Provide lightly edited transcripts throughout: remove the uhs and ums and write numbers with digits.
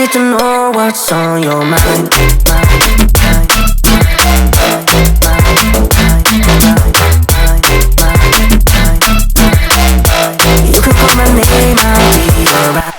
need to know what's on your mind. You can call my name, I'll be around.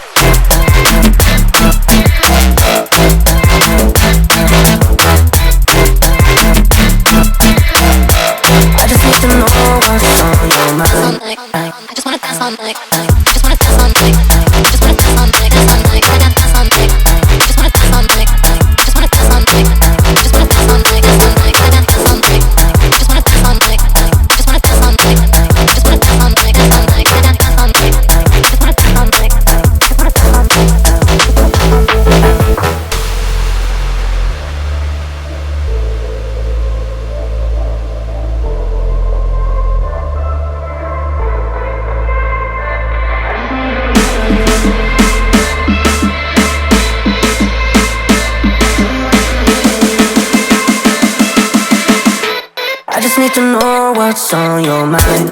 I just need to know what's on your mind. I just wanna dance all night. I just wanna dance all night. I just wanna dance all night. Dance all night. Wanna dance all night. I just wanna dance all night. I just wanna dance all night. I just wanna dance all night. Dance all night. Wanna dance all night. I just wanna dance all night. I just wanna dance all night. I just wanna dance all night. Dance all night. Wanna dance all night. I just wanna dance all night. I just wanna dance all night. I just need to know what's on your mind.